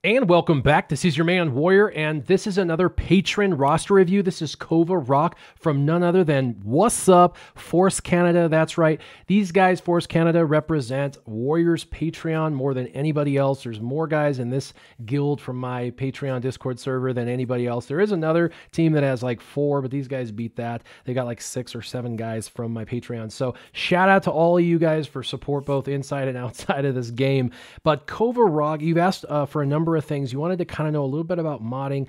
And welcome back. This is your man Warrior, and this is another patron roster review. This is Kova Rock from none other than What's Up, Force Canada. That's right. These guys, Force Canada, represent Warriors Patreon more than anybody else. There's more guys in this guild from my Patreon Discord server than anybody else. There is another team that has like 4, but these guys beat that. They got like 6 or 7 guys from my Patreon. So shout out to all of you guys for support both inside and outside of this game. But Kova Rock, you've asked for a number of things. You wanted to kind of know a little bit about modding,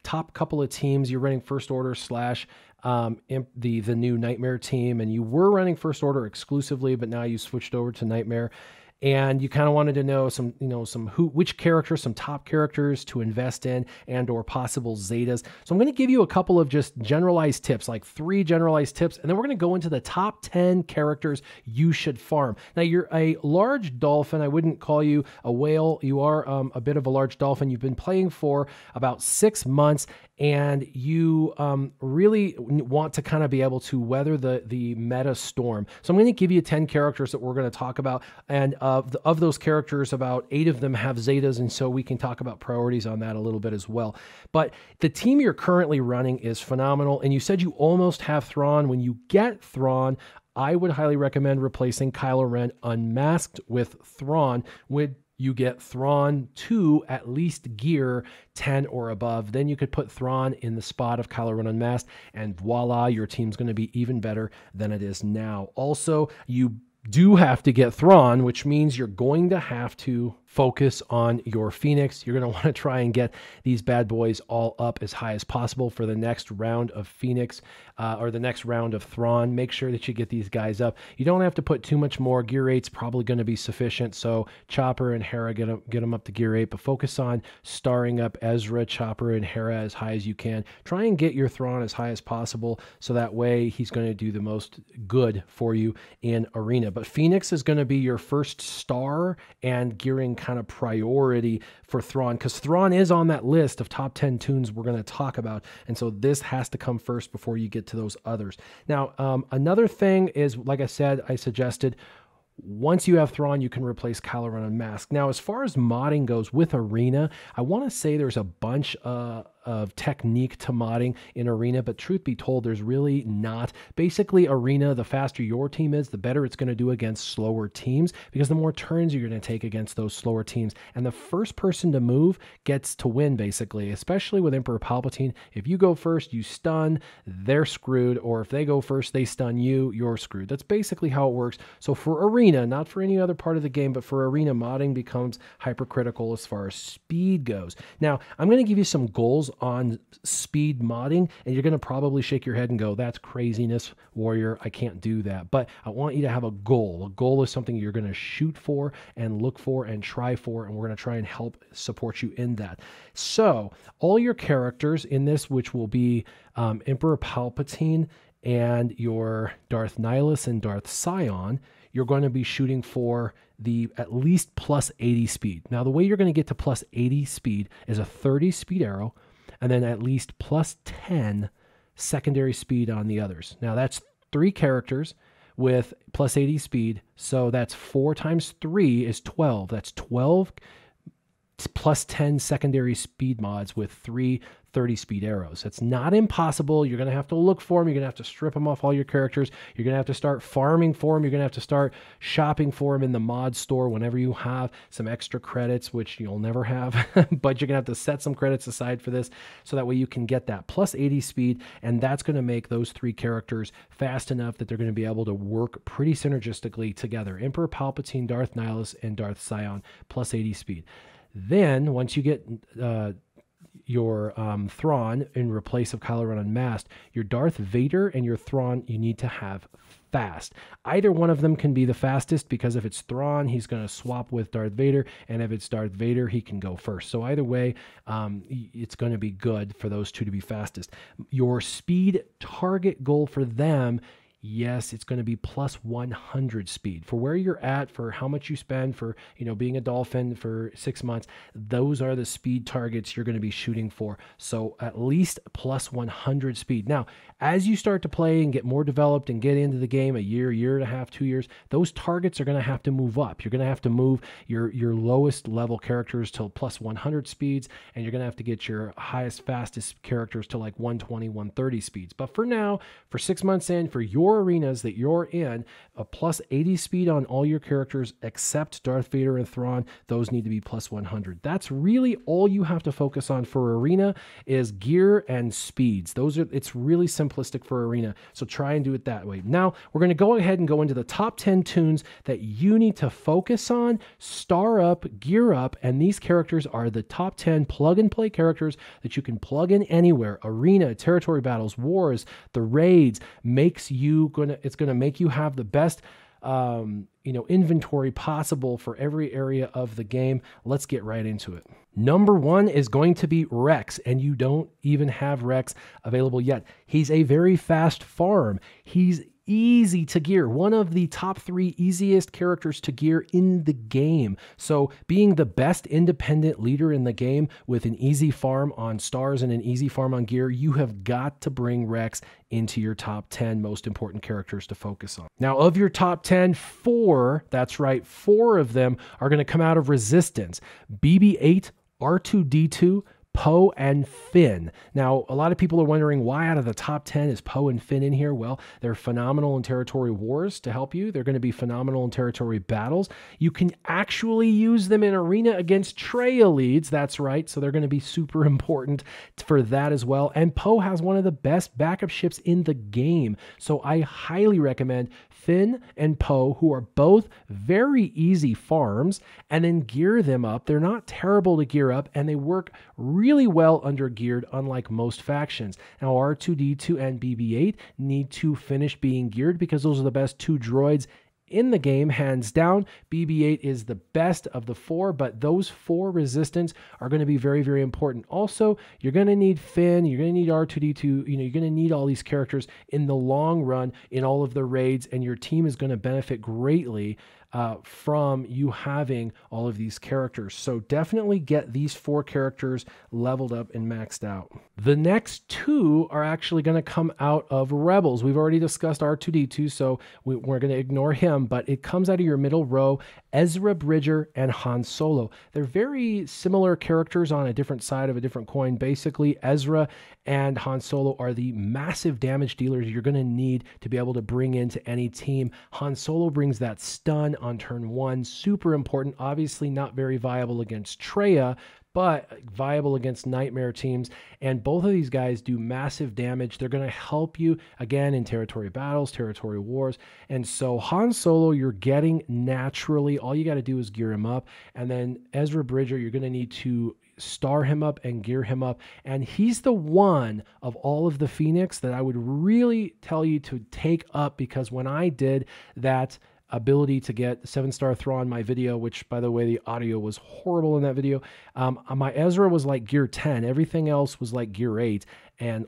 top couple of teams. You're running First Order slash the new Nightmare team, and you were running First Order exclusively, but now you switched over to Nightmare. And you kind of wanted to know which characters, some top characters to invest in and or possible Zetas. So I'm going to give you a couple of just generalized tips, like 3 generalized tips, and then we're going to go into the top 10 characters you should farm. Now, you're a large dolphin. I wouldn't call you a whale. You are a bit of a large dolphin. You've been playing for about 6 months, and you really want to kind of be able to weather the meta storm. So I'm going to give you 10 characters that we're going to talk about, and of those characters, about 8 of them have Zetas, and so we can talk about priorities on that a little bit as well. But the team you're currently running is phenomenal, and you said you almost have Thrawn. When you get Thrawn, I would highly recommend replacing Kylo Ren unmasked with Thrawn. You get Thrawn to at least gear 10 or above. Then you could put Thrawn in the spot of Kylo Ren unmasked, and voila, your team's going to be even better than it is now. Also, you do have to get Thrawn, which means you're going to have to focus on your Phoenix. You're going to want to try and get these bad boys all up as high as possible for the next round of Phoenix or the next round of Thrawn. Make sure that you get these guys up. You don't have to put too much more. Gear 8's probably going to be sufficient. So Chopper and Hera, get them up to Gear 8, but focus on starring up Ezra, Chopper, and Hera as high as you can. Try and get your Thrawn as high as possible, so that way he's going to do the most good for you in Arena. But Phoenix is going to be your first star and gearing kind of priority for Thrawn, because Thrawn is on that list of top 10 tunes we're going to talk about, and so this has to come first before you get to those others. Now, another thing is, like I said, I suggested once you have Thrawn, you can replace Kylo Ren unmasked. Now, as far as modding goes with Arena, I want to say there's a bunch of technique to modding in Arena, but truth be told, there's really not. Basically, Arena, the faster your team is, the better it's going to do against slower teams, because the more turns you're going to take against those slower teams. And the first person to move gets to win, basically, especially with Emperor Palpatine. If you go first, you stun, they're screwed, or if they go first, they stun you, you're screwed. That's basically how it works. So for Arena, not for any other part of the game, but for Arena, modding becomes hypercritical as far as speed goes. Now, I'm going to give you some goals on speed modding, and you're going to probably shake your head and go, that's craziness, Warrior, I can't do that. But I want you to have a goal. A goal is something you're going to shoot for and look for and try for, and we're going to try and help support you in that. So all your characters in this, which will be Emperor Palpatine and your Darth Nihilus and Darth Sion, you're going to be shooting for the at least plus 80 speed. Now, the way you're going to get to plus 80 speed is a 30 speed arrow, and then at least plus 10 secondary speed on the others. Now, that's 3 characters with plus 80 speed, so that's 4 times 3 is 12. That's 12 plus 10 secondary speed mods with 3 30 speed arrows. That's not impossible. You're going to have to look for them. You're going to have to strip them off all your characters. You're going to have to start farming for them. You're going to have to start shopping for them in the mod store whenever you have some extra credits, which you'll never have, but you're going to have to set some credits aside for this, so that way you can get that plus 80 speed, and that's going to make those 3 characters fast enough that they're going to be able to work pretty synergistically together. Emperor Palpatine, Darth Nihilus, and Darth Sion, plus 80 speed. Then, once you get your Thrawn in replace of Kylo Ren unmasked, your Darth Vader and your Thrawn you need to have fast. Either one of them can be the fastest, because if it's Thrawn, he's going to swap with Darth Vader, and if it's Darth Vader, he can go first. So either way, it's going to be good for those 2 to be fastest. Your speed target goal for them, Yes, it's going to be plus 100 speed. For where you're at, for how much you spend for, being a dolphin for 6 months, those are the speed targets you're going to be shooting for. So at least plus 100 speed. Now, as you start to play and get more developed and get into the game, a year, year and a half, 2 years, those targets are going to have to move up. You're going to have to move your lowest level characters to plus 100 speeds, and you're going to have to get your highest, fastest characters to like 120, 130 speeds. But for now, for 6 months in, for your arenas that you're in, a plus 80 speed on all your characters except Darth Vader and Thrawn, those need to be plus 100. That's really all you have to focus on for arena is gear and speeds. It's really simplistic for arena, so try and do it that way. Now, we're going to go ahead and go into the top 10 tunes that you need to focus on, star up, gear up, and these characters are the top 10 plug-and-play characters that you can plug in anywhere. Arena, territory battles, wars, the raids, it's going to make you have the best inventory possible for every area of the game. Let's get right into it. Number 1 is going to be Rex, and you don't even have Rex available yet. He's a very fast farm. He's easy to gear. One of the top 3 easiest characters to gear in the game. So being the best independent leader in the game with an easy farm on stars and an easy farm on gear, you have got to bring Rex into your top 10 most important characters to focus on. Now, of your top 10, 4, that's right, 4 of them are going to come out of Resistance. BB-8, R2-D2, Poe and Finn. Now, a lot of people are wondering why out of the top 10 is Poe and Finn in here? Well, they're phenomenal in territory wars to help you. They're going to be phenomenal in territory battles. You can actually use them in arena against Traya leads. That's right. So they're going to be super important for that as well. And Poe has one of the best backup ships in the game. So I highly recommend Finn and Poe, who are both very easy farms, and then gear them up. They're not terrible to gear up, and they work really well under geared, unlike most factions. Now, R2-D2 and BB-8 need to finish being geared because those are the best 2 droids in the game, hands down. BB-8 is the best of the 4, but those 4 Resistance are going to be very, very important. Also, you're going to need Finn, you're going to need R2-D2, you're going to need all these characters in the long run in all of the raids, and your team is going to benefit greatly from you having all of these characters. So definitely get these 4 characters leveled up and maxed out. The next 2 are actually going to come out of Rebels. We've already discussed R2-D2, so we're going to ignore him, but it comes out of your middle row, Ezra Bridger and Han Solo. They're very similar characters on a different side of a different coin. Basically, Ezra and Han Solo are the massive damage dealers you're going to need to be able to bring into any team. Han Solo brings that stun on turn 1, super important. Obviously not very viable against Traya, but viable against nightmare teams. And both of these guys do massive damage. They're going to help you, again, in territory battles, territory wars. And so Han Solo, you're getting naturally. All you got to do is gear him up. And then Ezra Bridger, you're going to need to star him up and gear him up. And he's the one of all of the Phoenix that I would really tell you to take up, because when I did that ability to get 7-star Thrawn, my video, which by the way, the audio was horrible in that video. My Ezra was like gear 10. Everything else was like gear 8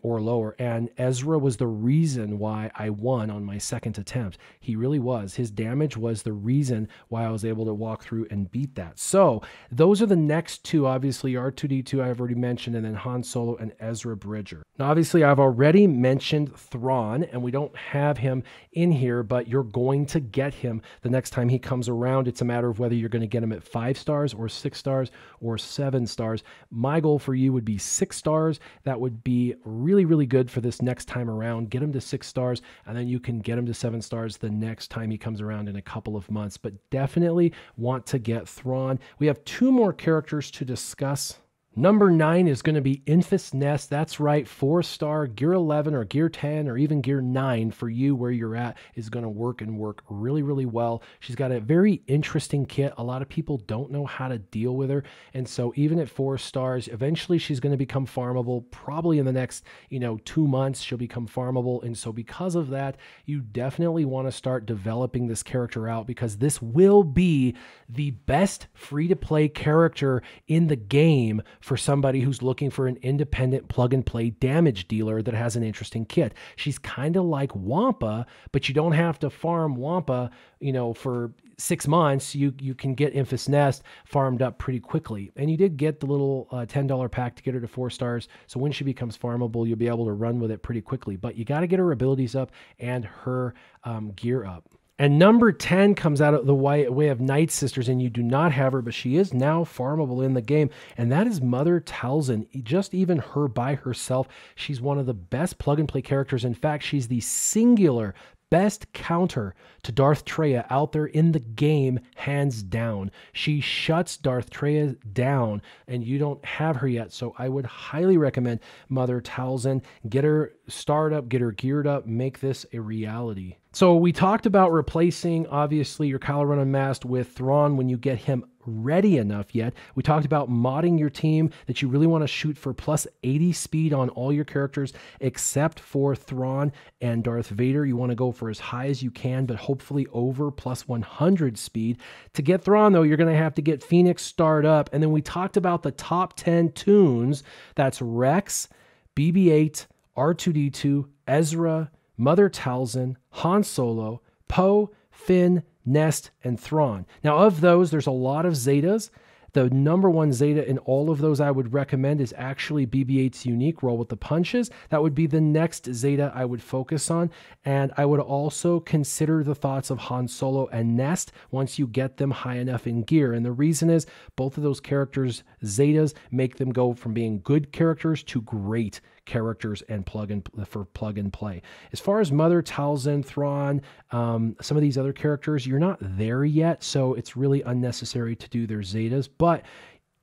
or lower. And Ezra was the reason why I won on my second attempt. He really was. His damage was the reason why I was able to walk through and beat that. So those are the next 2, obviously R2-D2 I've already mentioned, and then Han Solo and Ezra Bridger. Now, obviously I've already mentioned Thrawn, and we don't have him in here, but you're going to get him the next time he comes around. It's a matter of whether you're going to get him at 5 stars or 6 stars or 7 stars. My goal for you would be 6 stars. That would be really, really good for this next time around. Get him to 6 stars, and then you can get him to 7 stars the next time he comes around in a couple of months. But definitely want to get Thrawn. We have 2 more characters to discuss. Number 9 is going to be Infus Nest. That's right, 4-star, gear 11 or gear 10 or even gear 9 for you where you're at is going to work really, really well. She's got a very interesting kit. A lot of people don't know how to deal with her. And so even at 4 stars, eventually she's going to become farmable. Probably in the next, 2 months, she'll become farmable. And so because of that, you definitely want to start developing this character out, because this will be the best free-to-play character in the game for somebody who's looking for an independent plug-and-play damage dealer that has an interesting kit. She's kind of like Wampa, but you don't have to farm Wampa, for 6 months. You can get Infus Nest farmed up pretty quickly. And you did get the little $10 pack to get her to 4 stars. So when she becomes farmable, you'll be able to run with it pretty quickly. But you got to get her abilities up and her gear up. And number 10 comes out of the way of Night Sisters, and you do not have her, but she is now farmable in the game, and that is Mother Talzin. Just even her by herself, she's one of the best plug-and-play characters. In fact, she's the singular best counter to Darth Traya out there in the game, hands down. She shuts Darth Traya down, and you don't have her yet, so I would highly recommend Mother Talzin. Get her started up, get her geared up, make this a reality. So we talked about replacing, obviously, your Kylo Ren Unmasked with Thrawn when you get him ready enough yet. We talked about modding your team, that you really want to shoot for plus 80 speed on all your characters except for Thrawn and Darth Vader. You want to go for as high as you can, but hopefully over plus 100 speed. To get Thrawn, though, you're going to have to get Phoenix starred up. And then we talked about the top 10 tunes. That's Rex, BB-8, R2-D2, Ezra, Mother Talzin, Han Solo, Poe, Finn, Nest, and Thrawn. Now, of those, there's a lot of Zetas. The number one Zeta in all of those I would recommend is actually BB-8's unique roll with the punches. That would be the next Zeta I would focus on. And I would also consider the thoughts of Han Solo and Nest once you get them high enough in gear. And the reason is both of those characters, Zetas, make them go from being good characters to great characters and plug and play. As far as Mother Talzin, Thrawn, some of these other characters, you're not there yet, so it's really unnecessary to do their Zetas. But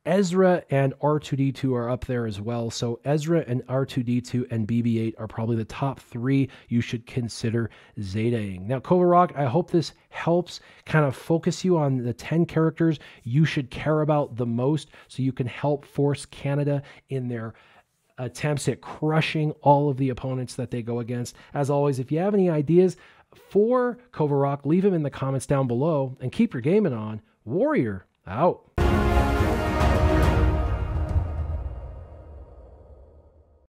Ezra and R2-D2 are up there as well. So Ezra and R2-D2 and BB-8 are probably the top 3 you should consider Zetaing. Now, Kova Rock, I hope this helps kind of focus you on the 10 characters you should care about the most so you can help Force Canada in their attempts at crushing all of the opponents that they go against. As always, if you have any ideas for Kova Rock, leave them in the comments down below and keep your gaming on. Warrior out.